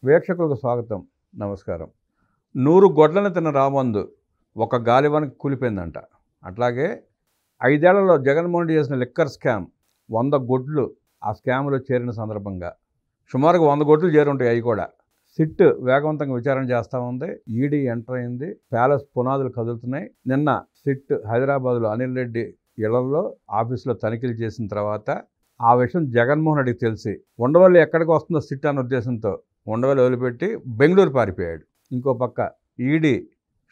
వీక్షకులకు స్వాగతం. నమస్కారం. 100 గొడ్లను తిన్న రామందు ఒక గాలివానకి కూలిపోయిందంట. అట్లాగే 5 ఏళ్లలో జగన్మోహన్ రెడ్డి చేసిన లిక్కర్ స్కామ్ 100 గొడ్లు ఆ స్కామ్లో చేరిన సందర్భంగా సుమారుగా 100 గొడ్లు చేరుంటాయి. అవి కూడా సిట్ వేగవంతంగా విచారణ చేస్తూ ఉంది. ఈడీ ఎంటర్ అయింది. ప్యాలెస్ పునాదులు కదులుతున్నాయి. నిన్న సిట్ హైదరాబాద్లో అనిల్ రెడ్డి ఇళ్లలో ఆఫీసులో తనిఖీలు చేసిన తర్వాత ఆ విషయం జగన్మోహన్ రెడ్డికి తెలిసి ఉండవల్లి ఎక్కడికి వస్తుందో సిట్ అనే ఉద్దేశంతో ఉండవల్లి వదిలిపెట్టి బెంగళూరు పారిపోయాడు. ఇంకో పక్క ఈడీ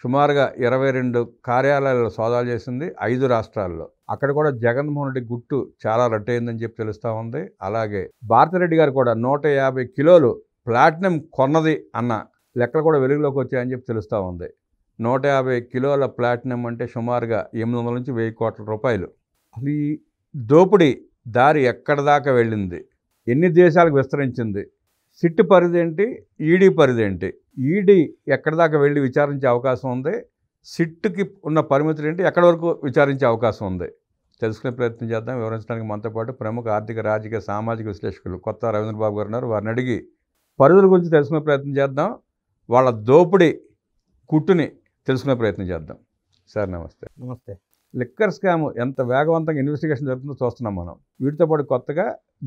సుమారుగా 22 కార్యాలయాల్లో సోదాలు చేసింది 5 రాష్ట్రాల్లో. అక్కడ కూడా జగన్మోహన్ రెడ్డి గుట్టు చాలా రట్టయిందని చెప్పి తెలుస్తూ ఉంది. అలాగే భారతిరెడ్డి గారు కూడా 150 కిలోలు ప్లాటినం కొన్నది అన్న లెక్కలు కూడా వెలుగులోకి వచ్చాయని చెప్పి తెలుస్తూ ఉంది. 150 కిలోల ప్లాటినం అంటే సుమారుగా 800 నుంచి 1000 కోట్ల రూపాయలు. అసలు ఈ దోపిడీ దారి ఎక్కడి దాకా వెళ్ళింది, ఎన్ని దేశాలకు విస్తరించింది, సిట్ పరిధి ఏంటి, ఈడీ పరిధి ఏంటి, ఈడీ ఎక్కడి దాకా వెళ్ళి విచారించే అవకాశం ఉంది, సిట్కి ఉన్న పరిమితులు ఏంటి, ఎక్కడి వరకు విచారించే అవకాశం ఉంది తెలుసుకునే ప్రయత్నం చేద్దాం. వివరించడానికి మనతో పాటు ప్రముఖ ఆర్థిక, రాజకీయ, సామాజిక విశ్లేషకులు కొత్త రవీంద్రబాబు గారు ఉన్నారు. వారిని అడిగి పరిధుల గురించి తెలుసుకునే ప్రయత్నం చేద్దాం. వాళ్ళ దోపిడీ కుట్టుని తెలుసుకునే ప్రయత్నం చేద్దాం. సార్ నమస్తే. నమస్తే. లిక్కర్ స్కామ్ ఎంత వేగవంతంగా ఇన్వెస్టిగేషన్ జరుగుతుందో చూస్తున్నాం మనం. వీటితో పాటు కొత్తగా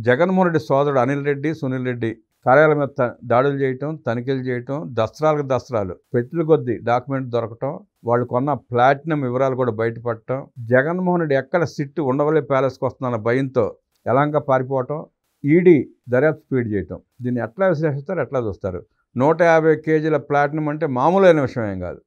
జగన్మోహన్ రెడ్డి సోదరుడు అనిల్ రెడ్డి, సునీల్ రెడ్డి కార్యాలయం మీద దాడులు చేయటం, తనిఖీలు చేయటం, దస్త్రాలు పెట్టెల కొద్దీ డాక్యుమెంట్ దొరకటం, వాళ్ళు కొన్న ప్లాటినం వివరాలు కూడా బయటపడటం, జగన్మోహన్ రెడ్డి ఎక్కడ సిట్ ఉండవల్లి ప్యాలెస్కి వస్తుందన్న భయంతో ఎలాగా పారిపోవటం, ఈడీ దర్యాప్తు స్పీడ్ చేయటం. దీన్ని ఎట్లా విశ్లేషిస్తారు, ఎట్లా చూస్తారు? 150 కేజీల ప్లాటినం అంటే మామూలైన విషయం ఏం కాదు.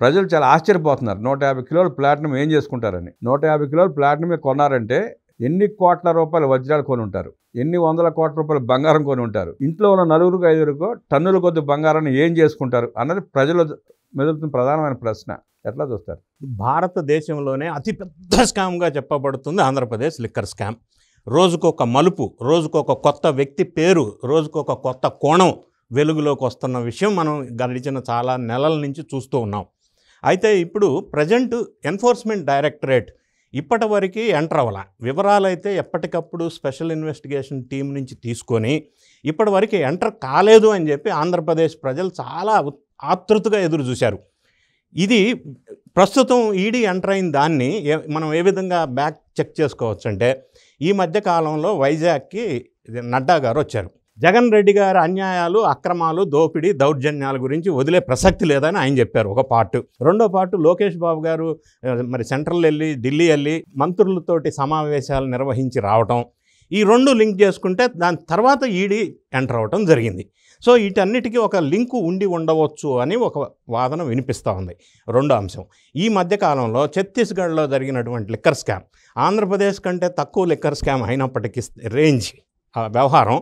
ప్రజలు చాలా ఆశ్చర్యపోతున్నారు. 150 కిలోల ప్లాటినం ఏం చేసుకుంటారని. 150 కిలోల ప్లాటినమే కొన్నారంటే ఎన్ని కోట్ల రూపాయల వజ్రాలు కొని ఉంటారు, ఎన్ని వందల కోట్ల రూపాయల బంగారం కొని ఉంటారు, ఇంట్లో ఉన్న 4-5 టన్నుల కొద్ది బంగారాన్ని ఏం చేసుకుంటారు అన్నది ప్రజలు మెదులుతున్న ప్రధానమైన ప్రశ్న. ఎట్లా చూస్తారు? భారతదేశంలోనే అతిపెద్ద స్కామ్గా చెప్పబడుతుంది ఆంధ్రప్రదేశ్ లిక్కర్ స్కామ్. రోజుకొక మలుపు, రోజుకొక కొత్త వ్యక్తి పేరు, రోజుకొక కొత్త కోణం వెలుగులోకి వస్తున్న విషయం మనం గడిచిన చాలా నెలల నుంచి చూస్తూ ఉన్నాం. అయితే ఇప్పుడు ప్రజెంట్ ఎన్ఫోర్స్మెంట్ డైరెక్టరేట్ ఇప్పటివరకు ఎంటర్ అవ్వాల. వివరాలు అయితే ఎప్పటికప్పుడు స్పెషల్ ఇన్వెస్టిగేషన్ టీం నుంచి తీసుకొని ఇప్పటివరకు ఎంటర్ కాలేదు అని చెప్పి ఆంధ్రప్రదేశ్ ప్రజలు చాలా ఆతృతగా ఎదురు చూశారు. ఇది ప్రస్తుతం ఈడీ ఎంటర్ అయిన దాన్ని మనం ఏ విధంగా బ్యాక్ చెక్ చేసుకోవచ్చు అంటే, ఈ మధ్య కాలంలో వైజాగ్కి నడ్డా గారు వచ్చారు. జగన్ రెడ్డి గారి అన్యాయాలు, అక్రమాలు, దోపిడీ, దౌర్జన్యాల గురించి వదిలే ప్రసక్తి లేదని ఆయన చెప్పారు ఒక పార్ట్. రెండో పార్ట్ లోకేష్ బాబు గారు మరి సెంట్రల్ వెళ్ళి, ఢిల్లీ వెళ్ళి మంత్రులతోటి సమావేశాలు నిర్వహించి రావటం, ఈ రెండు లింక్ చేసుకుంటే దాని తర్వాత ఈడీ ఎంటర్ అవ్వటం జరిగింది. సో వీటన్నిటికీ ఒక లింకు ఉండి ఉండవచ్చు అని ఒక వాదన వినిపిస్తూ ఉంది. రెండో అంశం, ఈ మధ్యకాలంలో ఛత్తీస్గఢ్లో జరిగినటువంటి లిక్కర్ స్కామ్ ఆంధ్రప్రదేశ్ కంటే తక్కువ లిక్కర్ స్కామ్ అయినప్పటికీ రేంజ్ వ్యవహారం,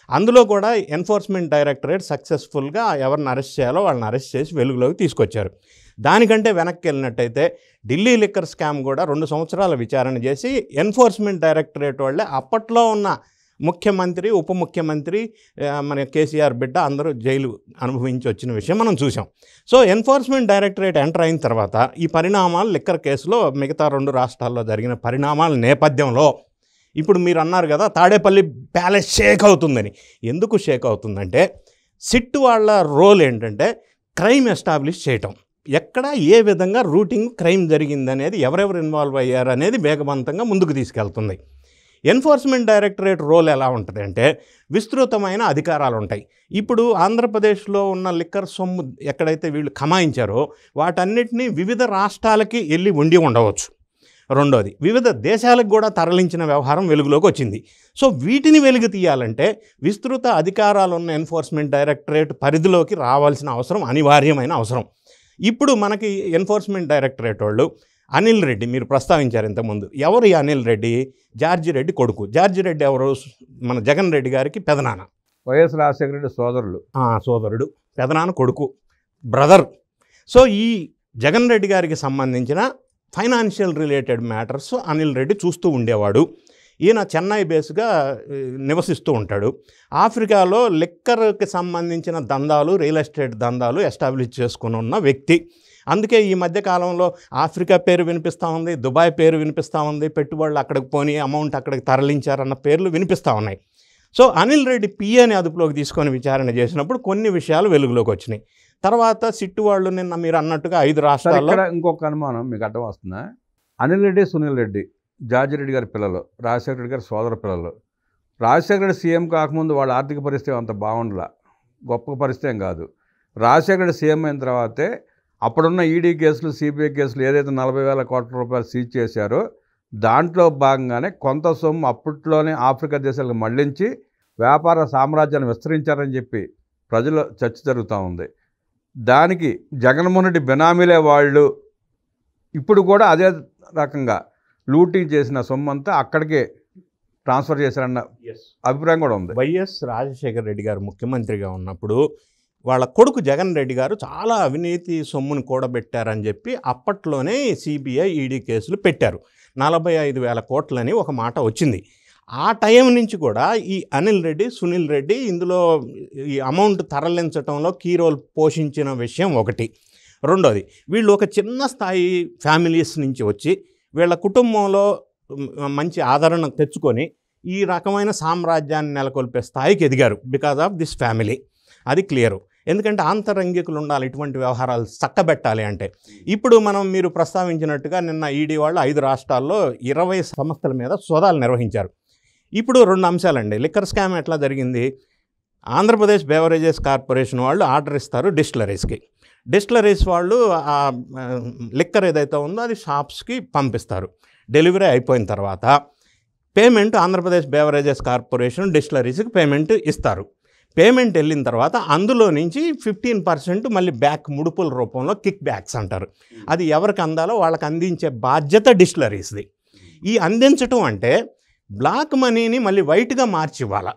అందులో కూడా ఎన్ఫోర్స్మెంట్ డైరెక్టరేట్ సక్సెస్ఫుల్గా ఎవరిని అరెస్ట్ చేయాలో వాళ్ళని అరెస్ట్ చేసి వెలుగులోకి తీసుకొచ్చారు. దానికంటే వెనక్కి వెళ్ళినట్టయితే ఢిల్లీ లిక్కర్ స్కామ్ కూడా 2 సంవత్సరాల విచారణ చేసి ఎన్ఫోర్స్మెంట్ డైరెక్టరేట్ వాళ్ళే అప్పట్లో ఉన్న ముఖ్యమంత్రి, ఉప ముఖ్యమంత్రి, మన కేసీఆర్ బిడ్డ అందరూ జైలు అనుభవించి వచ్చిన విషయం మనం చూసాం. సో ఎన్ఫోర్స్మెంట్ డైరెక్టరేట్ ఎంటర్ అయిన తర్వాత ఈ పరిణామాలు లిక్కర్ కేసులో మిగతా 2 రాష్ట్రాల్లో జరిగిన పరిణామాల నేపథ్యంలో ఇప్పుడు మీరు అన్నారు కదా తాడేపల్లి ప్యాలెస్ షేక్ అవుతుందని. ఎందుకు షేక్ అవుతుందంటే సిట్ వాళ్ళ రోల్ ఏంటంటే క్రైమ్ ఎస్టాబ్లిష్ చేయటం, ఎక్కడ ఏ విధంగా రూటింగ్ క్రైమ్ జరిగిందనేది, ఎవరెవరు ఇన్వాల్వ్ అయ్యారు అనేది వేగవంతంగా ముందుకు తీసుకెళ్తుంది. ఎన్ఫోర్స్మెంట్ డైరెక్టరేట్ రోల్ ఎలా ఉంటుంది అంటే విస్తృతమైన అధికారాలు ఉంటాయి. ఇప్పుడు ఆంధ్రప్రదేశ్లో ఉన్న లిక్కర్ సొమ్ము ఎక్కడైతే వీళ్ళు కమాయించారో వాటన్నిటినీ వివిధ రాష్ట్రాలకి వెళ్ళి ఉండి ఉండవచ్చు. రెండోది, వివిధ దేశాలకు కూడా తరలించిన వ్యవహారం వెలుగులోకి వచ్చింది. సో వీటిని వెలుగు తీయాలంటే విస్తృత అధికారాలు ఉన్న ఎన్ఫోర్స్మెంట్ డైరెక్టరేట్ పరిధిలోకి రావాల్సిన అవసరం అనివార్యమైన అవసరం. ఇప్పుడు మనకి ఎన్ఫోర్స్మెంట్ డైరెక్టరేట్ వాళ్ళు అనిల్ రెడ్డి మీరు ప్రస్తావించారు ఇంతకుముందు. ఎవరు ఈ అనిల్ రెడ్డి? జార్జి రెడ్డి కొడుకు. జార్జి రెడ్డి ఎవరు? మన జగన్ రెడ్డి గారికి పెదనాన్న, వైఎస్ రాజశేఖర రెడ్డి సోదరుడు, పెదనాన్న కొడుకు, బ్రదర్. సో ఈ జగన్ రెడ్డి గారికి సంబంధించిన financial related matters Anil Reddy చూస్తూ ఉండేవాడు. ఈయన చెన్నై బేస్గా నివసిస్తూ ఉంటాడు. ఆఫ్రికాలో లిక్కర్కి సంబంధించిన దందాలు, రియల్ ఎస్టేట్ దందాలు ఎస్టాబ్లిష్ చేసుకుని ఉన్న వ్యక్తి. అందుకే ఈ మధ్యకాలంలో ఆఫ్రికా పేరు వినిపిస్తూ ఉంది, దుబాయ్ పేరు వినిపిస్తూ ఉంది, పెట్టుబడులు అక్కడికి పోని అమౌంట్ అక్కడికి తరలించారన్న పేర్లు వినిపిస్తూ ఉన్నాయి. సో అనిల్ రెడ్డి పిఏని అదుపులోకి తీసుకొని విచారణ చేసినప్పుడు కొన్ని విషయాలు వెలుగులోకి వచ్చినాయి. తర్వాత సిట్టు వాళ్ళు నిన్న మీరు అన్నట్టుగా 5 రాష్ట్రాల్లో ఇక్కడ ఇంకొక అనుమానం మీకు అర్థం వస్తుందా? అనిల్ రెడ్డి, సునీల్ రెడ్డి, జార్జి రెడ్డి గారి పిల్లలు, రాజశేఖర రెడ్డి గారి సోదర పిల్లలు. రాజశేఖర రెడ్డి సీఎం కాకముందు వాళ్ళ ఆర్థిక పరిస్థితి అంత బాగుండలా, గొప్ప పరిస్థితి ఏం కాదు. రాజశేఖర రెడ్డి సీఎం అయిన తర్వాతే అప్పుడున్న ఈడీ కేసులు, సిబిఐ కేసులు ఏదైతే 40,000 కోట్ల రూపాయలు సీజ్ చేశారో దాంట్లో భాగంగానే కొంత సొమ్ము అప్పట్లోనే ఆఫ్రికా దేశాలకు మళ్లించి వ్యాపార సామ్రాజ్యాన్ని విస్తరించారని చెప్పి ప్రజలు చర్చ జరుగుతూ ఉంది. దానికి జగన్మోహన్ రెడ్డి బినామీలే వాళ్ళు ఇప్పుడు కూడా అదే రకంగా లూటింగ్ చేసిన సొమ్ము అంతా అక్కడికే ట్రాన్స్ఫర్ చేశారన్న అభిప్రాయం కూడా ఉంది. వైఎస్ రాజశేఖర రెడ్డి గారు ముఖ్యమంత్రిగా ఉన్నప్పుడు వాళ్ళ కొడుకు జగన్ రెడ్డి గారు చాలా అవినీతి సొమ్మును కూడబెట్టారని చెప్పి అప్పట్లోనే సిబిఐ ఈడీ కేసులు పెట్టారు. 45,000 కోట్లని ఒక మాట వచ్చింది. ఆ టైం నుంచి కూడా ఈ అనిల్ రెడ్డి, సునీల్ రెడ్డి ఇందులో ఈ అమౌంట్ తరలించడంలో కీ రోల్ పోషించిన విషయం ఒకటి. రెండోది, వీళ్ళు ఒక చిన్న స్థాయి ఫ్యామిలీస్ నుంచి వచ్చి వీళ్ళ కుటుంబంలో మంచి ఆదరణ తెచ్చుకొని ఈ రకమైన సామ్రాజ్యాన్ని నెలకొల్పే స్థాయికి ఎదిగారు బికాజ్ ఆఫ్ దిస్ ఫ్యామిలీ. అది క్లియరు. ఎందుకంటే ఆంతరంగికులు ఉండాలి ఇటువంటి వ్యవహారాలు చక్కబెట్టాలి అంటే. ఇప్పుడు మీరు ప్రస్తావించినట్టుగా నిన్న ఈడీ వాళ్ళు 5 రాష్ట్రాల్లో 20 సంస్థల మీద సోదాలు నిర్వహించారు. ఇప్పుడు 2 అంశాలండి. లిక్కర్ స్కామ్ ఎట్లా జరిగింది? ఆంధ్రప్రదేశ్ బెవరేజెస్ కార్పొరేషన్ వాళ్ళు ఆర్డర్ ఇస్తారు డిస్టిలరీస్కి. డిస్టిలరీస్ వాళ్ళు ఆ లిక్కర్ ఏదైతే ఉందో అది షాప్స్కి పంపిస్తారు. డెలివరీ అయిపోయిన తర్వాత పేమెంట్ ఆంధ్రప్రదేశ్ బెవరేజెస్ కార్పొరేషన్ డిస్టిలరీస్కి పేమెంట్ ఇస్తారు. పేమెంట్ వెళ్ళిన తర్వాత అందులో నుంచి 15% మళ్ళీ బ్యాక్ ముడుపుల రూపంలో కిక్ బ్యాక్స్ అంటారు. అది ఎవరికి అందాలో వాళ్ళకి అందించే బాధ్యత డిస్టిలరీస్ది. ఈ అందించటం అంటే బ్లాక్ మనీని మళ్ళీ వైట్గా మార్చి ఇవ్వాలి.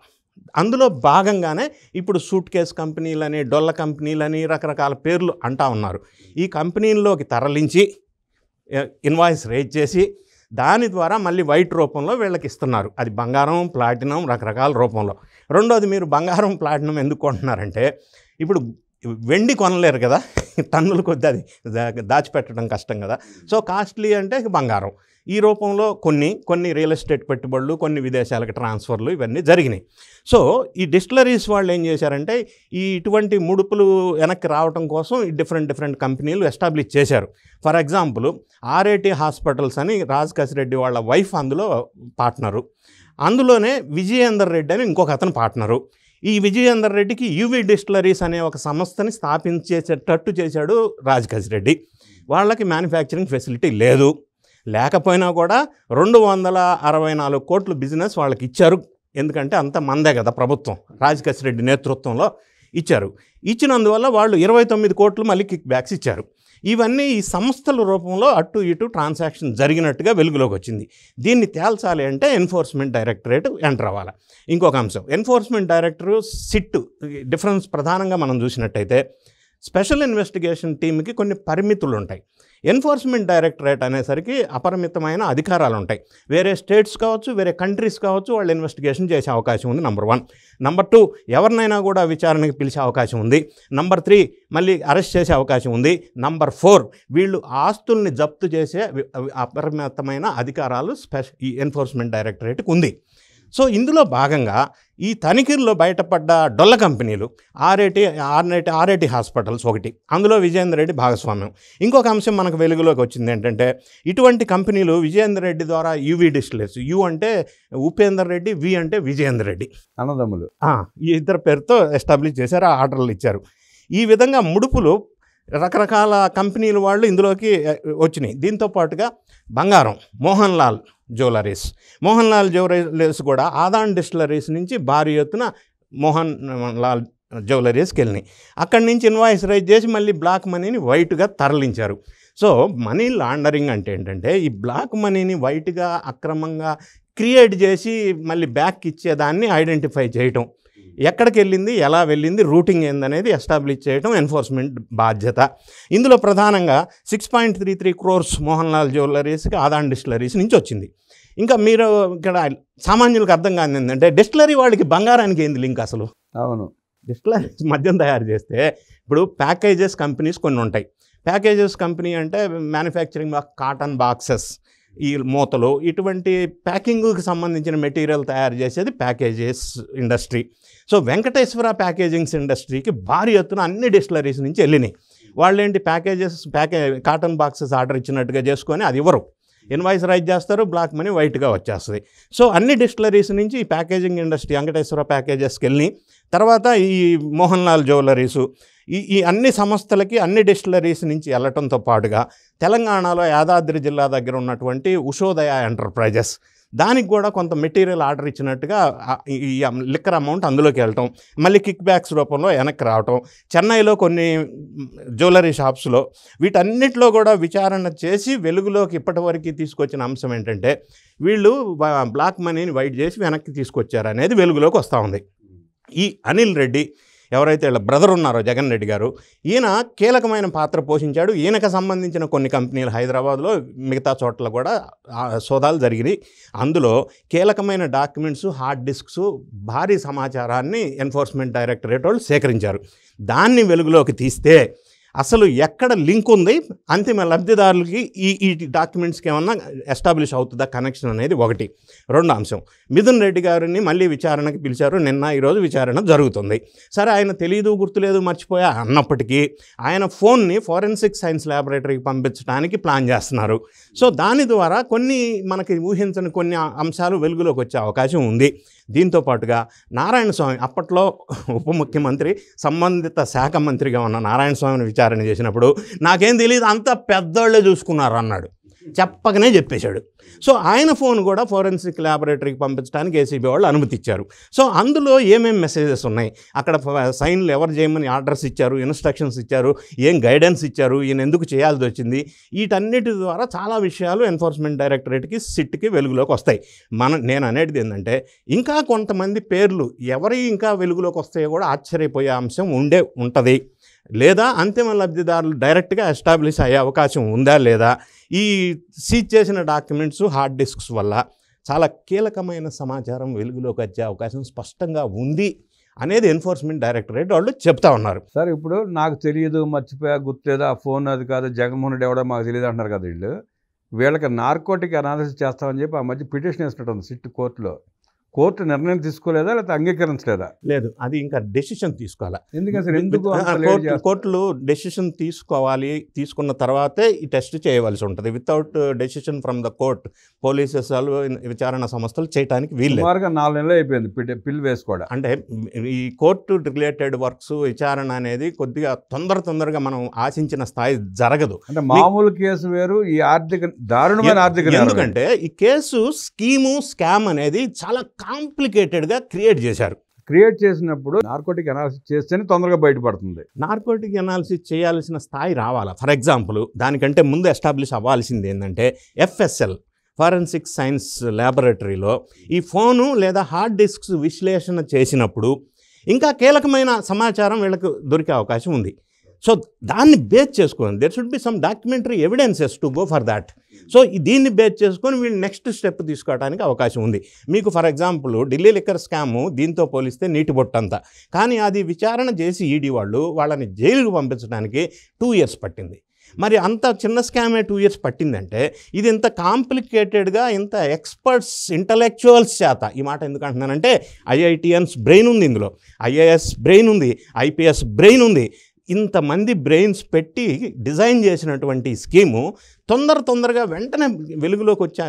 అందులో భాగంగానే ఇప్పుడు సూట్ కేస్ కంపెనీలని, డొల్ల కంపెనీలని రకరకాల పేర్లు అంటా ఉన్నారు. ఈ కంపెనీల్లోకి తరలించి ఇన్వాయిస్ రేజ్ చేసి దాని ద్వారా మళ్ళీ వైట్ రూపంలో వీళ్ళకి ఇస్తున్నారు. అది బంగారం, ప్లాటినం రకరకాల రూపంలో. రెండోది, మీరు బంగారం, ప్లాటినం ఎందుకు కొంటున్నారంటే ఇప్పుడు వెండి కొనలేరు కదా, టన్నుల కొద్ది అది దాచిపెట్టడం కష్టం కదా. సో కాస్ట్లీ అంటే బంగారం. ఈ రూపంలో కొన్ని రియల్ ఎస్టేట్ పెట్టుబడులు, కొన్ని విదేశాలకు ట్రాన్స్ఫర్లు ఇవన్నీ జరిగినాయి. సో ఈ డిస్టిలరీస్ వాళ్ళు ఏం చేశారంటే ఇటువంటి ముడుపులు వెనక్కి రావడం కోసం డిఫరెంట్ కంపెనీలు ఎస్టాబ్లిష్ చేశారు. ఫర్ ఎగ్జాంపుల్ ఆర్ఏటి హాస్పిటల్స్ అని రాజ్ కసిరెడ్డి వాళ్ళ వైఫ్ అందులో పార్ట్నరు. అందులోనే విజయేందర్ రెడ్డి అని ఇంకొక అతను పార్ట్నరు. ఈ విజయేందర్ రెడ్డికి యువి డిస్టిలరీస్ అనే ఒక సంస్థని స్థాపించేటట్టు చేశాడు రాజ్ కసిరెడ్డి. వాళ్ళకి మ్యానుఫ్యాక్చరింగ్ ఫెసిలిటీ లేదు. లేకపోయినా కూడా 264 కోట్లు బిజినెస్ వాళ్ళకి ఇచ్చారు. ఎందుకంటే అంత మందే కదా ప్రభుత్వం, రాజ్ కసిరెడ్డి నేతృత్వంలో ఇచ్చారు. ఇచ్చినందువల్ల వాళ్ళు 29 కోట్లు మళ్ళీ కిక్ బ్యాక్స్ ఇచ్చారు. ఇవన్నీ ఈ సంస్థల రూపంలో అటు ఇటు ట్రాన్సాక్షన్ జరిగినట్టుగా వెలుగులోకి వచ్చింది. దీన్ని తేల్చాలి అంటే ఎన్ఫోర్స్మెంట్ డైరెక్టరేట్ ఎంటర్ అవ్వాలి. ఇంకొక అంశం, ఎన్ఫోర్స్మెంట్ డైరెక్టరు, సిట్ డిఫరెన్స్ ప్రధానంగా మనం చూసినట్టయితే స్పెషల్ ఇన్వెస్టిగేషన్ టీమ్కి కొన్ని పరిమితులు ఉంటాయి. ఎన్ఫోర్స్మెంట్ డైరెక్టరేట్ అనేసరికి అపరిమితమైన అధికారాలు ఉంటాయి. వేరే స్టేట్స్ కావచ్చు, వేరే కంట్రీస్ కావచ్చు, వాళ్ళు ఇన్వెస్టిగేషన్ చేసే అవకాశం ఉంది. నంబర్ 1. నంబర్ 2, ఎవరినైనా కూడా విచారణకి పిలిచే అవకాశం ఉంది. నంబర్ 3, మళ్ళీ అరెస్ట్ చేసే అవకాశం ఉంది. నంబర్ 4, వీళ్ళు ఆస్తుల్ని జప్తు చేసే అపరిమితమైన అధికారాలు ఈ ఎన్ఫోర్స్మెంట్ డైరెక్టరేట్కి ఉంది. సో ఇందులో భాగంగా ఈ తనిఖీల్లో బయటపడ్డ డొల్ల కంపెనీలు ఆర్ఏటి హాస్పిటల్స్ ఒకటి, అందులో విజయేందర్ రెడ్డి భాగస్వామ్యం. ఇంకొక అంశం మనకు వెలుగులోకి వచ్చింది ఏంటంటే ఇటువంటి కంపెనీలు విజయేందర్ రెడ్డి ద్వారా యువి డిస్టిలరీస్, యు అంటే ఉపేందర్ రెడ్డి, వి అంటే విజయేందర్ రెడ్డి, అన్నదమ్ములు, ఈ ఇద్దరు పేరుతో ఎస్టాబ్లిష్ చేశారు, ఆర్డర్లు ఇచ్చారు. ఈ విధంగా ముడుపులు రకరకాల కంపెనీలు వాళ్ళు ఇందులోకి వచ్చినాయి. దీంతో పాటుగా బంగారం, మోహన్ లాల్ జ్యువెలరీస్ కూడా ఆదాన్ డిస్టిలరీస్ నుంచి భారీ ఎత్తున మోహన్ లాల్ జ్యువెలరీస్కి వెళ్ళినాయి. అక్కడి నుంచి ఇన్వాయిస్ రైజ్ చేసి మళ్ళీ బ్లాక్ మనీని వైట్గా తరలించారు. సో మనీ లాండరింగ్ అంటే ఏంటంటే ఈ బ్లాక్ మనీని వైట్గా అక్రమంగా క్రియేట్ చేసి మళ్ళీ బ్యాక్ ఇచ్చేదాన్ని ఐడెంటిఫై చేయటం, ఎక్కడికి వెళ్ళింది, ఎలా వెళ్ళింది, రూటింగ్ ఏందనేది ఎస్టాబ్లిష్ చేయడం ఎన్ఫోర్స్మెంట్ బాధ్యత. ఇందులో ప్రధానంగా 6.33 crores మోహన్ లాల్ జ్యువెలరీస్కి ఆదాన్ డిస్టిలరీస్ నుంచి వచ్చింది. ఇంకా మీరు ఇక్కడ సామాన్యులకు అర్థం కాదు ఏంటంటే డిస్టిలరీ వాళ్ళకి బంగారానికి ఏంది లింక్ అసలు? అవును, డిస్టిలరీస్ మద్యం తయారు చేస్తే ఇప్పుడు ప్యాకేజెస్ కంపెనీస్ కొన్ని ఉంటాయి. ప్యాకేజెస్ కంపెనీ అంటే మ్యానుఫ్యాక్చరింగ్ ఆఫ్ కాటన్ బాక్సెస్, ఈ మూతలు, ఇటువంటి ప్యాకింగ్కి సంబంధించిన మెటీరియల్ తయారు చేసేది ప్యాకేజెస్ ఇండస్ట్రీ. సో వెంకటేశ్వర ప్యాకేజింగ్స్ ఇండస్ట్రీకి భారీ ఎత్తున అన్ని డిస్టిలరీస్ నుంచి వెళ్ళినాయి. వాళ్ళేంటి కాటన్ బాక్సెస్ ఆర్డర్ ఇచ్చినట్టుగా చేసుకొని అది ఇవ్వరు, ఇన్వాయిస్ రైజ్ చేస్తారు, బ్లాక్ మనీ వైట్గా వచ్చేస్తుంది. సో అన్ని డిస్టిలరీస్ నుంచి ఈ ప్యాకేజింగ్ ఇండస్ట్రీ వెంకటేశ్వర ప్యాకేజెస్కి వెళ్ళి తర్వాత ఈ మోహన్ లాల్ జ్యువెలరీసు ఈ అన్ని సంస్థలకి అన్ని డిస్టిలరీస్ నుంచి వెళ్ళటంతో పాటుగా తెలంగాణలో యాదాద్రి జిల్లా దగ్గర ఉన్నటువంటి ఉషోదయ ఎంటర్ప్రైజెస్ దానికి కూడా కొంత మెటీరియల్ ఆర్డర్ ఇచ్చినట్టుగా ఈ లిక్కర్ అమౌంట్ అందులోకి వెళ్ళటం, మళ్ళీ కిక్ బ్యాక్స్ రూపంలో వెనక్కి రావటం, చెన్నైలో కొన్ని జ్యువెలరీ షాప్స్లో, వీటన్నిటిలో కూడా విచారణ చేసి వెలుగులోకి ఇప్పటివరకు తీసుకొచ్చిన అంశం ఏంటంటే వీళ్ళు బ్లాక్ మనీని వైట్ చేసి వెనక్కి తీసుకొచ్చారు అనేది వెలుగులోకి వస్తూ ఉంది. ఈ అనిల్ రెడ్డి ఎవరైతే వీళ్ళ బ్రదర్ ఉన్నారో జగన్ రెడ్డి గారు, ఈయన కీలకమైన పాత్ర పోషించాడు. ఈయనకు సంబంధించిన కొన్ని కంపెనీలు హైదరాబాద్లో మిగతా చోట్ల కూడా సోదాలు జరిగినాయి. అందులో కీలకమైన డాక్యుమెంట్స్, హార్డ్ డిస్క్స్, భారీ సమాచారాన్ని ఎన్ఫోర్స్మెంట్ డైరెక్టరేట్ వాళ్ళు సేకరించారు. దాన్ని వెలుగులోకి తీస్తే అసలు ఎక్కడ లింక్ ఉంది, అంతిమ లబ్ధిదారులకి ఈ డాక్యుమెంట్స్కి ఏమన్నా ఎస్టాబ్లిష్ అవుతుందా కనెక్షన్ అనేది ఒకటి. రెండో అంశం, మిథున్ రెడ్డి గారిని మళ్ళీ విచారణకి పిలిచారు. ఈరోజు విచారణ జరుగుతుంది. సరే, ఆయన తెలియదు, గుర్తులేదు, మర్చిపోయా అన్నప్పటికీ ఆయన ఫోన్ని ఫోరెన్సిక్ సైన్స్ ల్యాబొరేటరీకి పంపించడానికి ప్లాన్ చేస్తున్నారు. సో దాని ద్వారా కొన్ని మనకి ఊహించని కొన్ని అంశాలు వెలుగులోకి వచ్చే అవకాశం ఉంది. దీంతో పాటుగా నారాయణ స్వామి, అప్పట్లో ఉప ముఖ్యమంత్రి, సంబంధిత శాఖ మంత్రిగా ఉన్న నారాయణ స్వామిని విచారణ చేసినప్పుడు నాకేం తెలియదు, అంతా పెద్దోళ్ళే చూసుకున్నారు అన్నాడు. చెప్పకనే చెప్పేశాడు. సో ఆయన ఫోన్ కూడా ఫోరెన్సిక్ ల్యాబొరేటరీకి పంపించడానికి ఏసీబీ వాళ్ళు అనుమతి ఇచ్చారు. సో అందులో ఏమేమి మెసేజెస్ ఉన్నాయి, అక్కడ సైన్లు ఎవరు చేయమని ఆర్డర్స్ ఇచ్చారు, ఇన్స్ట్రక్షన్స్ ఇచ్చారు, ఏం గైడెన్స్ ఇచ్చారు, ఈయన ఎందుకు చేయాల్సి వచ్చింది, వీటన్నిటి ద్వారా చాలా విషయాలు ఎన్ఫోర్స్మెంట్ డైరెక్టరేట్కి, సిట్కి వెలుగులోకి వస్తాయి. నేను అనేది ఏంటంటే ఇంకా కొంతమంది పేర్లు ఎవరి ఇంకా వెలుగులోకి వస్తాయో కూడా ఆశ్చర్యపోయే అంశం ఉంటుంది. లేదా అంతిమ లబ్ధిదారులు డైరెక్ట్గా ఎస్టాబ్లిష్ అయ్యే అవకాశం ఉందా లేదా, ఈ సీజ్ చేసిన డాక్యుమెంట్స్, హార్డ్ డిస్క్స్ వల్ల చాలా కీలకమైన సమాచారం వెలుగులోకి వచ్చే అవకాశం స్పష్టంగా ఉంది అనేది ఎన్ఫోర్స్మెంట్ డైరెక్టరేట్ వాళ్ళు చెప్తా ఉన్నారు. సార్, ఇప్పుడు నాకు తెలియదు, మర్చిపోయా, గుర్తులేదు, ఆ ఫోన్ అది కాదు, జగన్మోహన్ రెడ్డి ఎవడో మాకు తెలియదు అంటున్నారు కదా. వీళ్ళకి నార్కోటిక్ అనాలిసిస్ చేస్తామని చెప్పి ఆ మధ్య పిటిషన్ వేసినట్టుంది సిట్ కోర్టులో. కోర్టు నిర్ణయం తీసుకోలేదా, లేకపోతే అంగీకరించలేదా? లేదు, అది ఇంకా డెసిషన్ తీసుకోవాలి. ఎందుకు కోర్టులు డెసిషన్ తీసుకోవాలి, తీసుకున్న తర్వాతే ఈ టెస్ట్ చేయవలసి ఉంటుంది. Without decision from the court polices విచారణ సంస్థలు చేయడానికి వీలు. సుమారుగా 4 నెలలు అయిపోయింది పిల్ వేసుకోవడం. అంటే ఈ కోర్టు రిలేటెడ్ వర్క్స్ విచారణ అనేది కొద్దిగా తొందరగా మనం ఆశించిన స్థాయి జరగదు. అంటే మామూలు కేసు వేరు, ఈ దారుణమైన ఆర్థిక, ఎందుకంటే ఈ కేసు స్కామ్ అనేది చాలా కాంప్లికేటెడ్గా క్రియేట్ చేసినప్పుడు నార్కోటిక్ అనాలిసిస్ చేస్తేనే తొందరగా బయటపడుతుంది. నార్కోటిక్ అనాలిసిస్ చేయాల్సిన స్థాయి రావాలా. ఫర్ ఎగ్జాంపుల్, దానికంటే ముందు ఎస్టాబ్లిష్ అవ్వాల్సింది ఏంటంటే FSL ఫోరెన్సిక్ సైన్స్ ల్యాబొరేటరీలో ఈ ఫోను లేదా హార్డ్ డిస్క్స్ విశ్లేషణ చేసినప్పుడు ఇంకా కీలకమైన సమాచారం వీళ్ళకు దొరికే అవకాశం ఉంది. సో దాన్ని బేస్ చేసుకొని there should be some documentary evidences to go for that. So దీన్ని బేస్ చేసుకొని వీళ్ళు నెక్స్ట్ స్టెప్ తీసుకోవడానికి అవకాశం ఉంది. మీకు for example Delhi liquor scam దీంతో పోలిస్తే నీటి బొట్టంతా, కానీ అది విచారణ చేసి ఈడీ వాళ్ళు వాళ్ళని జైలుకు పంపించడానికి 2 years పట్టింది. మరి అంత చిన్న స్కామే 2 years పట్టిందంటే ఇది ఇంత కాంప్లికేటెడ్గా, ఇంత ఎక్స్పర్ట్స్, ఇంటలెక్చువల్స్ చేత, ఈ మాట ఎందుకు అంటున్నానంటే IITians బ్రెయిన్ ఉంది ఇందులో, IAS బ్రెయిన్ ఉంది, IPS బ్రెయిన్ ఉంది, ఇంతమంది బ్రెయిన్స్ పెట్టి డిజైన్ చేసినటువంటి స్కీము తొందరగా వెంటనే వెలుగులోకి వచ్చే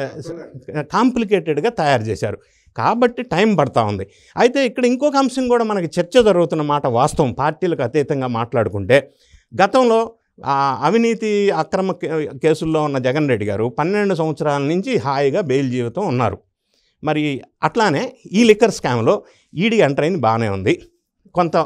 కాంప్లికేటెడ్గా తయారు చేశారు. కాబట్టి టైం పడతా ఉంది. అయితే ఇక్కడ ఇంకొక అంశం కూడా మనకి చర్చ జరుగుతున్న మాట వాస్తవం. పార్టీలకు అతీతంగా మాట్లాడుకుంటే గతంలో అవినీతి అక్రమ కేసుల్లో ఉన్న జగన్ రెడ్డి గారు 12 సంవత్సరాల నుంచి హాయిగా బెయిల్ జీవితం ఉన్నారు. మరి అట్లానే ఈ లిక్కర్ స్కామ్లో ఈడీ ఎంటర్ అయింది, బాగానే ఉంది, కొంత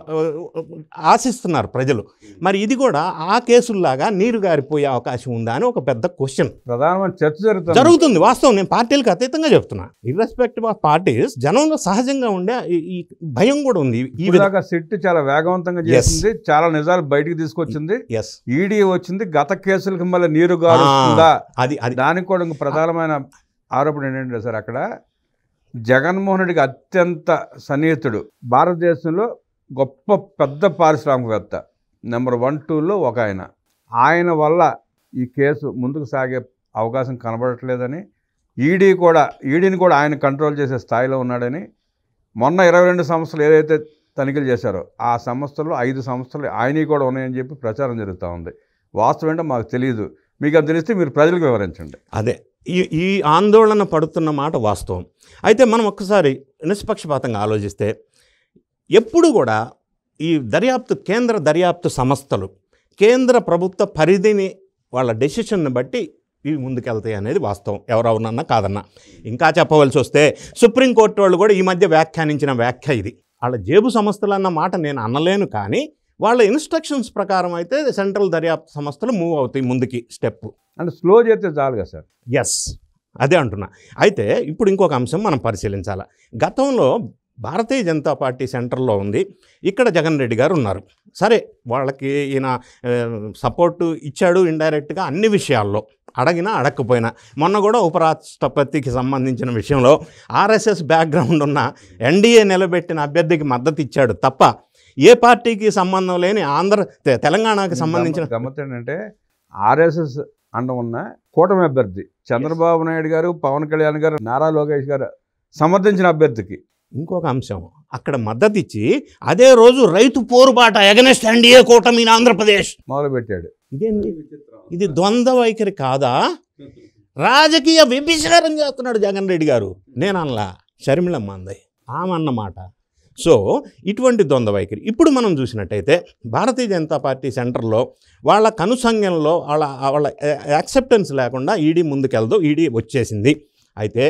ఆశిస్తున్నారు ప్రజలు. మరి ఇది కూడా ఆ కేసుల్లాగా నీరు గారిపోయే అవకాశం ఉందా అని ఒక పెద్ద క్వశ్చన్, ప్రధానమైన చర్చ జరుగుతుంది. వాస్తవం, నేను పార్టీలకు అతీతంగా చెప్తున్నా. ఇర్రెస్పెక్టివ్ ఆఫ్ పార్టీస్ జనంలో సహజంగా ఉండే ఈ భయం కూడా ఉంది. ఈ విధంగా సిట్ చాలా వేగవంతంగా చేసింది, చాలా నిజాలు బయటికి తీసుకొచ్చింది. ఈడీ వచ్చింది, గత కేసులకు మళ్ళీ నీరు గారుస్తుందా, అది దానికి కూడా ఇంక ప్రధానమైన ఆరోపణ ఏంటంటే సార్, అక్కడ జగన్మోహన్ రెడ్డికి అత్యంత సన్నిహితుడు, భారతదేశంలో గొప్ప పెద్ద పారిశ్రామికవేత్త, నెంబర్ 1, 2లో ఒక ఆయన వల్ల ఈ కేసు ముందుకు సాగే అవకాశం కనబడట్లేదని, ఈడీని కూడా ఆయన కంట్రోల్ చేసే స్థాయిలో ఉన్నాడని, మొన్న 22 సంస్థలు ఏదైతే తనిఖీలు చేశారో ఆ సంస్థల్లో 5 సంస్థలు ఆయనవి కూడా ఉన్నాయని చెప్పి ప్రచారం జరుగుతూ ఉంది. వాస్తవం ఏంటో మాకు తెలియదు. మీకు అది తెలిస్తే మీరు ప్రజలకు వివరించండి. అదే ఈ ఆందోళన పడుతున్న మాట వాస్తవం. అయితే మనం ఒక్కసారి నిష్పక్షపాతంగా ఆలోచిస్తే ఎప్పుడు కూడా ఈ కేంద్ర దర్యాప్తు సంస్థలు కేంద్ర ప్రభుత్వ పరిధిని వాళ్ళ డెసిషన్ని బట్టి ఇవి ముందుకెళ్తాయి అనేది వాస్తవం, ఎవరవునన్నా కాదన్నా. ఇంకా చెప్పవలసి వస్తే సుప్రీంకోర్టు వాళ్ళు కూడా ఈ మధ్య వ్యాఖ్యానించిన వ్యాఖ్య ఇది. వాళ్ళ జేబు సంస్థలు అన్న మాట నేను అనలేను, కానీ వాళ్ళ ఇన్స్ట్రక్షన్స్ ప్రకారం అయితే సెంట్రల్ దర్యాప్తు సంస్థలు మూవ్ అవుతాయి ముందుకి స్టెప్. అంటే స్లో చేస్తే చాలు కదా సార్. ఎస్, అదే అంటున్నా. అయితే ఇప్పుడు ఇంకొక అంశం మనం పరిశీలించాలి. గతంలో భారతీయ జనతా పార్టీ సెంటర్లో ఉంది, ఇక్కడ జగన్ రెడ్డి గారు ఉన్నారు. సరే, వాళ్ళకి ఈయన సపోర్టు ఇచ్చాడు ఇండైరెక్ట్గా అన్ని విషయాల్లో, అడగినా అడగకపోయినా. మొన్న కూడా ఉపరాష్ట్రపతికి సంబంధించిన విషయంలో ఆర్ఎస్ఎస్ బ్యాక్గ్రౌండ్ ఉన్న ఎన్డీఏ నిలబెట్టిన అభ్యర్థికి మద్దతు ఇచ్చాడు తప్ప ఏ పార్టీకి సంబంధం లేని తెలంగాణకి సంబంధించిన గమ్మత్ ఏంటంటే ఆర్ఎస్ఎస్ అండ ఉన్న కూటమి అభ్యర్థి చంద్రబాబు నాయుడు గారు, పవన్ కళ్యాణ్ గారు, నారా లోకేష్ గారు సమర్థించిన అభ్యర్థికి ఇంకొక అంశం అక్కడ మద్దతు ఇచ్చి అదే రోజు రైతు పోరుబాట ఎగనెస్ట్ ఎన్డీఏ కూటమి ఇన్ ఆంధ్రప్రదేశ్ మొదలుపెట్టాడు. ఇదేంటి? ఇది ద్వంద్వ వైఖరి కాదా? రాజకీయ వ్యభిచారం చేస్తున్నాడు జగన్ రెడ్డి గారు. నేను అనలా, షర్మిలమ్మ అంది, ఆమె అన్నమాట. సో ఇటువంటి ద్వంద్వ వైఖరి ఇప్పుడు మనం చూసినట్టయితే భారతీయ జనతా పార్టీ సెంటర్లో వాళ్ళ కనుసంఘంలో వాళ్ళ యాక్సెప్టెన్స్ లేకుండా ఈడీ ముందుకెళ్దు, ఈడీ వచ్చేసింది. అయితే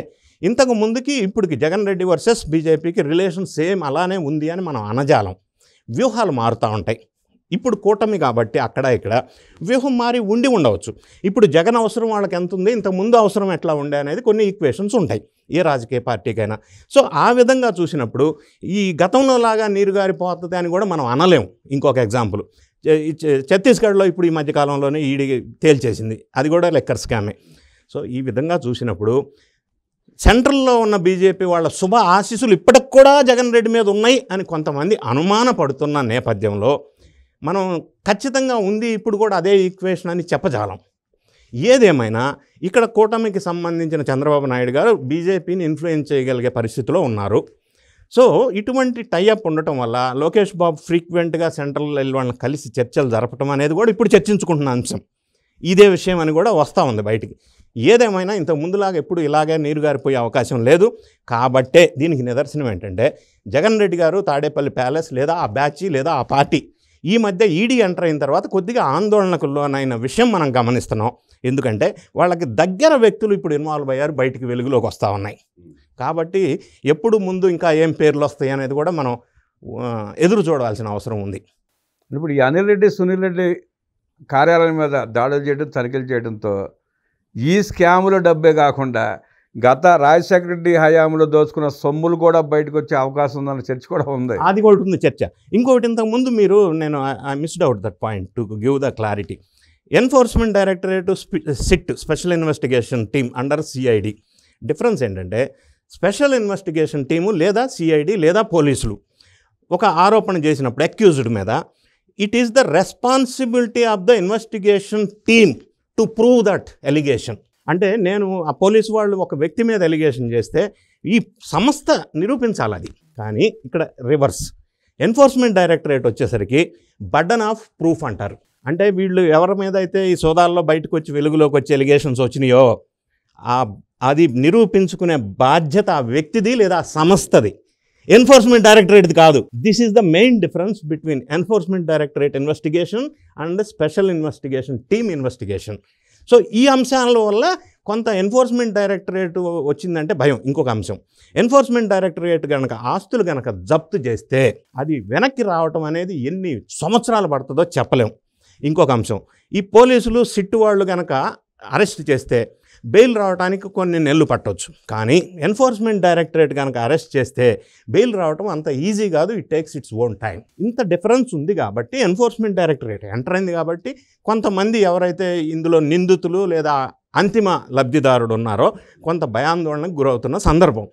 ఇంతకు ముందుకి ఇప్పటికి జగన్ రెడ్డి వర్సెస్ బీజేపీకి రిలేషన్ సేమ్ అలానే ఉంది అని మనం అనజాలం. వ్యూహాలు మారుతూ ఉంటాయి. ఇప్పుడు కూటమి కాబట్టి అక్కడ ఇక్కడ వ్యూహం మారి ఉండవచ్చు. ఇప్పుడు జగన్ అవసరం వాళ్ళకి ఎంత ఉంది, ఇంతకుముందు అవసరం ఎట్లా ఉండే అనేది కొన్ని ఈక్వేషన్స్ ఉంటాయి ఏ రాజకీయ పార్టీకైనా. సో ఆ విధంగా చూసినప్పుడు ఈ గతంలో లాగా నీరు గారిపోతుంది అని కూడా మనం అనలేము. ఇంకొక ఎగ్జాంపుల్, ఛత్తీస్గఢ్లో ఇప్పుడు ఈ మధ్యకాలంలోనే ఈడీ తేల్చేసింది, అది కూడా లెక్కర్ స్కామే. సో ఈ విధంగా చూసినప్పుడు సెంట్రల్లో ఉన్న బీజేపీ వాళ్ళ శుభ ఆశీస్సులు ఇప్పటికి కూడా జగన్ రెడ్డి మీద ఉన్నాయి అని కొంతమంది అనుమానపడుతున్న నేపథ్యంలో మనం ఖచ్చితంగా ఉంది ఇప్పుడు కూడా అదే ఈక్వేషన్ అని చెప్పజాలం. ఏదేమైనా ఇక్కడ కూటమికి సంబంధించిన చంద్రబాబు నాయుడు గారు బీజేపీని ఇన్ఫ్లుయెన్స్ చేయగలిగే పరిస్థితిలో ఉన్నారు. సో ఇటువంటి టైఅప్ ఉండటం వల్ల లోకేష్ బాబు ఫ్రీక్వెంట్గా సెంట్రల్ వెళ్ళి వాళ్ళని కలిసి చర్చలు జరపడం అనేది కూడా ఇప్పుడు చర్చించుకుంటున్న అంశం. ఇదే విషయం అని కూడా వస్తూ ఉంది బయటికి. ఏదేమైనా ఇంతకు ముందులాగా ఎప్పుడు ఇలాగే నీరు గారిపోయే అవకాశం లేదు. కాబట్టే దీనికి నిదర్శనం ఏంటంటే జగన్ రెడ్డి గారు తాడేపల్లి ప్యాలెస్ లేదా ఆ బ్యాచ్ లేదా ఆ పార్టీ ఈ మధ్య ఈడీ ఎంటర్ అయిన తర్వాత కొద్దిగా ఆందోళనకు లోనైన విషయం మనం గమనిస్తున్నాం. ఎందుకంటే వాళ్ళకి దగ్గర వ్యక్తులు ఇప్పుడు ఇన్వాల్వ్ అయ్యారు, బయటికి వెలుగులోకి వస్తూ ఉన్నాయి. కాబట్టి ఎప్పుడు ముందు ఇంకా ఏం పేర్లు వస్తాయి అనేది కూడా మనం ఎదురు చూడాల్సిన అవసరం ఉంది. ఇప్పుడు ఈ అనిల్ రెడ్డి, సునీల్ రెడ్డి కార్యాలయం మీద దాడులు చేయడం, తనిఖీలు చేయడంతో ఈ స్కాముల డబ్బే కాకుండా గత రాజశేఖర రెడ్డి హయాంలో దోచుకున్న సొమ్ములు కూడా బయటకు వచ్చే అవకాశం ఉందన్న చర్చ కూడా ఉంది. అది కూడా ఉంది చర్చ. ఇంకొకటి, ఇంతకుముందు నేను I missed out that point to give the clarity. Enforcement directorate SIT special investigation team under CID. Difference ఏంటంటే స్పెషల్ ఇన్వెస్టిగేషన్ టీము లేదా సిఐడి లేదా పోలీసులు ఒక ఆరోపణ చేసినప్పుడు అక్యూజ్డ్ మీద it is the responsibility of the investigation team to prove that allegation. అంటే నేను ఆ పోలీసు వాళ్ళు ఒక వ్యక్తి మీద ఎలిగేషన్ చేస్తే ఈ సంస్థ నిరూపించాలి అది. కానీ ఇక్కడ రివర్స్, ఎన్ఫోర్స్మెంట్ డైరెక్టరేట్ వచ్చేసరికి బర్డన్ ఆఫ్ ప్రూఫ్ అంటారు. అంటే వీళ్ళు ఎవరి మీద అయితే ఈ సోదాల్లో బయటకు వచ్చి వెలుగులోకి వచ్చి ఎలిగేషన్స్ వచ్చినాయో అది నిరూపించుకునే బాధ్యత ఆ వ్యక్తిది లేదా సంస్థది, ఎన్ఫోర్స్మెంట్ డైరెక్టరేట్ది కాదు. This is the main difference between enforcement directorate investigation and special investigation team investigation. So ఈ అంశాల వల్ల కొంత ఎన్ఫోర్స్మెంట్ డైరెక్టరేట్ వచ్చిందంటే భయం. ఇంకొక అంశం, ఎన్ఫోర్స్మెంట్ డైరెక్టరేట్ కనుక ఆస్తులు కనుక జప్తు చేస్తే అది వెనక్కి రావటం అనేది ఎన్ని సంవత్సరాలు పడుతుందో చెప్పలేం. ఇంకొక అంశం, ఈ పోలీసులు సిట్టు వాళ్ళు కనుక అరెస్ట్ చేస్తే బెయిల్ రావడానికి కొన్ని నెలలు పట్టవచ్చు. కానీ ఎన్ఫోర్స్మెంట్ డైరెక్టరేట్ కనుక అరెస్ట్ చేస్తే బెయిల్ రావడం అంత ఈజీ కాదు, it takes its own time. ఇంత డిఫరెన్స్ ఉంది కాబట్టి ఎన్ఫోర్స్మెంట్ డైరెక్టరేట్ ఎంటర్ అయింది కాబట్టి కొంతమంది ఎవరైతే ఇందులో నిందితులు లేదా అంతిమ లబ్ధిదారుడు ఉన్నారో కొంత భయాందోళనకు గురవుతున్న సందర్భం.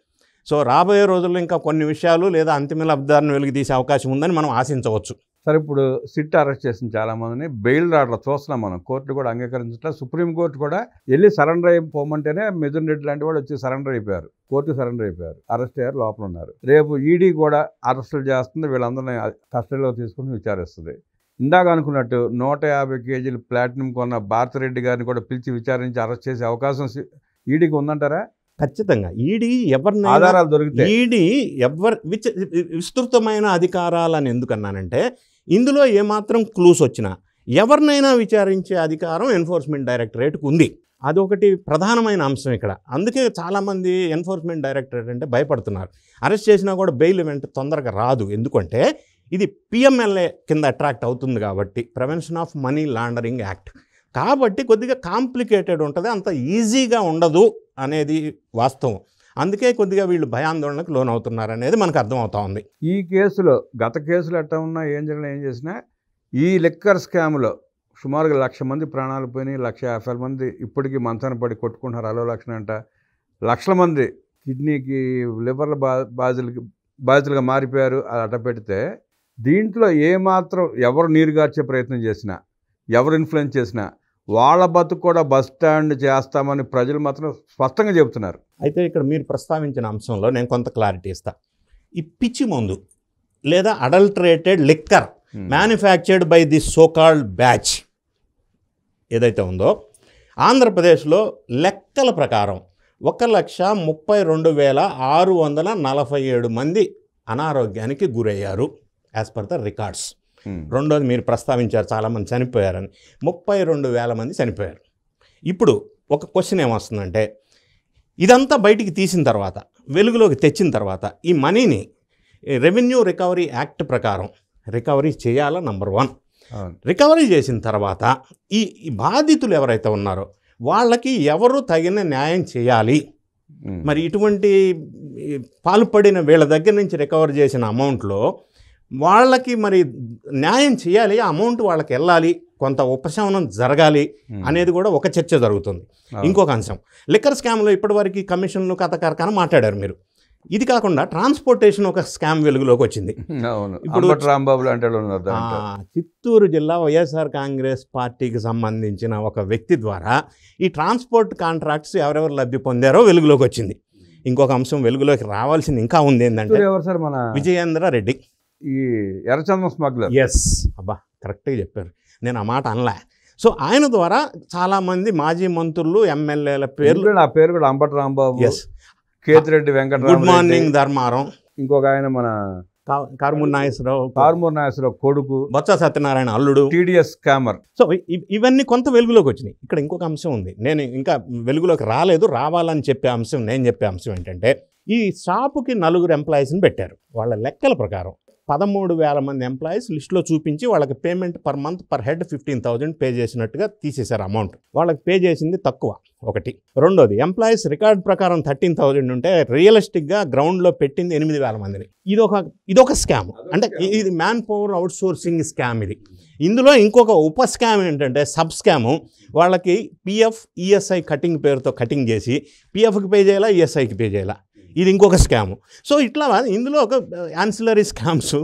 సో రాబోయే రోజుల్లో ఇంకా కొన్ని విషయాలు లేదా అంతిమ లబ్ధిదారుని వెలికి తీసే అవకాశం ఉందని మనం ఆశించవచ్చు. సరే ఇప్పుడు సిట్ అరెస్ట్ చేసిన చాలామందిని బెయిల్ రావట్లా చూస్తున్నాం మనం. కోర్టు కూడా అంగీకరించట్లా. సుప్రీంకోర్టు కూడా వెళ్ళి సరెండర్ అయిపోమంటేనే మిథున్ రెడ్డి లాంటి వాళ్ళు వచ్చి సరెండర్ అయిపోయారు. కోర్టు సరెండర్ అయిపోయారు, అరెస్ట్ అయ్యారు, లోపల ఉన్నారు. రేపు ఈడీ కూడా అరెస్టులు చేస్తుంది, వీళ్ళందరినీ కస్టడీలో తీసుకుని విచారిస్తుంది. ఇందాక అనుకున్నట్టు 150 కేజీలు ప్లాటినం కొన్న భారతిరెడ్డి గారిని కూడా పిలిచి విచారించి అరెస్ట్ చేసే అవకాశం ఈడీకి ఉందంటారా? ఖచ్చితంగా ఈడీ ఎవరినైనా ఆధారాలు దొరికితే ఈడీ విస్తృతమైన అధికారాలని ఎందుకన్నానంటే ఇందులో ఏమాత్రం క్లూస్ వచ్చినా ఎవరినైనా విచారించే అధికారం ఎన్ఫోర్స్మెంట్ డైరెక్టరేట్కి ఉంది. అదొకటి ప్రధానమైన అంశం ఇక్కడ. అందుకే చాలామంది ఎన్ఫోర్స్మెంట్ డైరెక్టరేట్ అంటే భయపడుతున్నారు. అరెస్ట్ చేసినా కూడా బెయిల్ వెంట తొందరగా రాదు. ఎందుకంటే ఇది పిఎంఎల్ఏ కింద అట్రాక్ట్ అవుతుంది కాబట్టి, prevention of money laundering act కాబట్టి కొద్దిగా కాంప్లికేటెడ్ ఉంటుంది, అంత ఈజీగా ఉండదు అనేది వాస్తవం. అందుకే కొద్దిగా వీళ్ళు భయాందోళనకు లోనవుతున్నారు అనేది మనకు అర్థమవుతా ఉంది. ఈ కేసులో గత కేసులు ఎట్లా ఉన్నా ఏం జరిగినా ఏం చేసినా ఈ లిక్కర్ స్కామ్లో సుమారుగా 1,00,000 మంది ప్రాణాలు పోయినాయి. 1,50,000 మంది ఇప్పటికీ మంచాన పడి కొట్టుకుంటున్నారు. అలో లక్షణ అంట. లక్షల మంది కిడ్నీకి లివర్ల బాధితులుగా మారిపోయారు. అది అట్ట పెడితే దీంట్లో ఏమాత్రం ఎవరు నీరుగార్చే ప్రయత్నం చేసినా, ఎవరు ఇన్ఫ్లుయెన్స్ చేసినా వాళ్ళ బతుకు కూడా బస్ స్టాండ్ చేస్తామని ప్రజలు మాత్రం స్పష్టంగా చెబుతున్నారు. అయితే ఇక్కడ మీరు ప్రస్తావించిన అంశంలో నేను కొంత క్లారిటీ ఇస్తా. ఈ పిచ్చి మందు లేదా adulterated liquor manufactured by the so called batch ఏదైతే ఉందో ఆంధ్రప్రదేశ్లో లెక్కల ప్రకారం 1,32,647 మంది అనారోగ్యానికి గురయ్యారు యాజ్ పర్ ద రికార్డ్స్. రెండోది మీరు ప్రస్తావించారు చాలామంది చనిపోయారని. 32,000 మంది చనిపోయారు. ఇప్పుడు ఒక క్వశ్చన్ ఏమొస్తుందంటే ఇదంతా బయటికి తీసిన తర్వాత, వెలుగులోకి తెచ్చిన తర్వాత ఈ మనీని రెవెన్యూ రికవరీ యాక్ట్ ప్రకారం రికవరీ చేయాలా? నంబర్ 1. రికవరీ చేసిన తర్వాత ఈ బాధితులు ఎవరైతే ఉన్నారో వాళ్ళకి ఎవరు తగిన న్యాయం చేయాలి? మరి ఇటువంటి పాల్పడిన వీళ్ళ దగ్గర నుంచి రికవర్ చేసిన అమౌంట్లో వాళ్ళకి మరి న్యాయం చేయాలి, ఆ అమౌంట్ వాళ్ళకి వెళ్ళాలి, కొంత ఉపశమనం జరగాలి అనేది కూడా ఒక చర్చ జరుగుతుంది. ఇంకొక అంశం, లిక్కర్ స్కామ్లో ఇప్పటివరకు కమిషన్లు కథ కార్ఖాన మాట్లాడారు మీరు. ఇది కాకుండా ట్రాన్స్పోర్టేషన్ ఒక స్కామ్ వెలుగులోకి వచ్చింది. ఇప్పుడు చిత్తూరు జిల్లా వైఎస్ఆర్ కాంగ్రెస్ పార్టీకి సంబంధించిన ఒక వ్యక్తి ద్వారా ఈ ట్రాన్స్పోర్ట్ కాంట్రాక్ట్స్ ఎవరెవరు లబ్ధి పొందారో వెలుగులోకి వచ్చింది. ఇంకొక అంశం వెలుగులోకి రావాల్సింది ఇంకా ఉంది ఏంటంటే విజయేంద్ర రెడ్డి, ఈ ఎర్రచందనం స్మగ్లర్. ఎస్, అబ్బా కరెక్ట్గా చెప్పారు, నేను ఆ మాట అనలే. సో ఆయన ద్వారా చాలామంది మాజీ మంత్రులు, ఎమ్మెల్యేల పేర్లు, నా పేరు కూడా Ambati Rambabu, yes, Kethireddy Venkata, good morning Dharmaram, ఇంకొక ఆయన మన కారుమూరి నాగేశ్వరరావు కొడుకు, బొత్స సత్యనారాయణ అల్లుడు, టీడీఎస్ స్కామర్. సో ఇవన్నీ కొంత వెలుగులోకి వచ్చినాయి. ఇక్కడ ఇంకొక అంశం ఉంది, నేను ఇంకా వెలుగులోకి రాలేదు, రావాలని చెప్పే అంశం, నేను చెప్పే అంశం ఏంటంటే ఈ షాపుకి 4 ఎంప్లాయీస్ని పెట్టారు. వాళ్ళ లెక్కల ప్రకారం 13,000 మంది ఎంప్లాయీస్ లిస్టులో చూపించి వాళ్ళకి payment per month per head 15,000 pay చేసినట్టుగా తీసేశారు అమౌంట్. వాళ్ళకి పే చేసింది తక్కువ ఒకటి. రెండోది, ఎంప్లాయీస్ రికార్డ్ ప్రకారం 13,000 ఉంటే రియలిస్టిక్గా గ్రౌండ్లో పెట్టింది 8,000 మందిని. ఇదొక స్కామ్, అంటే ఇది man power out sourcing scam. ఇది ఇందులో ఇంకొక ఉప స్కామ్ ఏంటంటే సబ్ స్కాము, వాళ్ళకి పిఎఫ్ ఈఎస్ఐ కటింగ్ పేరుతో కటింగ్ చేసి పిఎఫ్కి పే చేయాలా, ఈఎస్ఐకి పే చేయాలా, ఇది ఇంకొక స్కాము. సో ఇట్లా ఇందులో ఒక యాన్సిలరీ స్కామ్స్,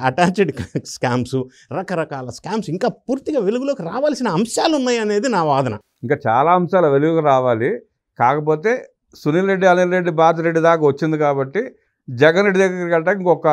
అటాచ్డ్ స్కామ్స్, రకరకాల స్కామ్స్ ఇంకా పూర్తిగా వెలుగులోకి రావాల్సిన అంశాలు ఉన్నాయి అనేది నా వాదన. ఇంకా చాలా అంశాలు వెలుగుకు రావాలి. కాకపోతే సునీల్ రెడ్డి, అనిల్ రెడ్డి, భారతిరెడ్డి దాకా వచ్చింది కాబట్టి జగన్ రెడ్డి దగ్గరికి వెళ్ళడానికి ఇంకొక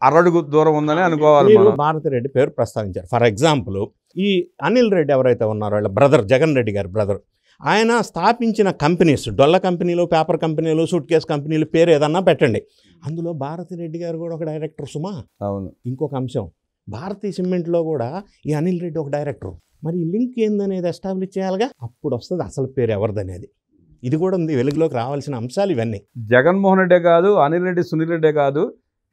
అరడుగు దూరం ఉందని అనుకోవాలి. భారతిరెడ్డి పేరు ప్రస్తావించారు. ఫర్ ఎగ్జాంపుల్ ఈ అనిల్ రెడ్డి ఎవరైతే ఉన్నారో వాళ్ళ బ్రదర్, జగన్ రెడ్డి గారి బ్రదర్, ఆయన స్థాపించిన కంపెనీస్, డొల్ల కంపెనీలు, పేపర్ కంపెనీలు, సూట్ కేస్ కంపెనీలు పేరు ఏదన్నా పెట్టండి, అందులో భారతిరెడ్డి గారు కూడా ఒక డైరెక్టర్ సుమా. అవును. ఇంకొక అంశం, భారతీయ సిమెంట్లో కూడా ఈ అనిల్ రెడ్డి ఒక డైరెక్టర్. మరి ఈ లింక్ ఏందనేది ఎస్టాబ్లిష్ చేయాలిగా, అప్పుడు వస్తుంది అసలు పేరు ఎవరిదనేది. ఇది కూడా ఉంది, వెలుగులోకి రావాల్సిన అంశాలు ఇవన్నీ. జగన్మోహన్ రెడ్డే కాదు, అనిల్ రెడ్డి, సునీల్ రెడ్డే కాదు,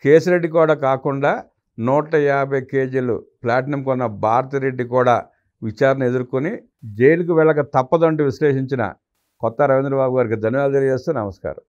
కేసిరెడ్డి కూడా కాకుండా 150 కేజీలు ప్లాటినం కొన్న భారతిరెడ్డి కూడా విచారణ ఎదుర్కొని జైలుకు వెళ్ళక తప్పదంటూ విశ్లేషించిన కొత్త రవీంద్రబాబు గారికి ధన్యవాదాలు తెలియజేస్తూ నమస్కారం.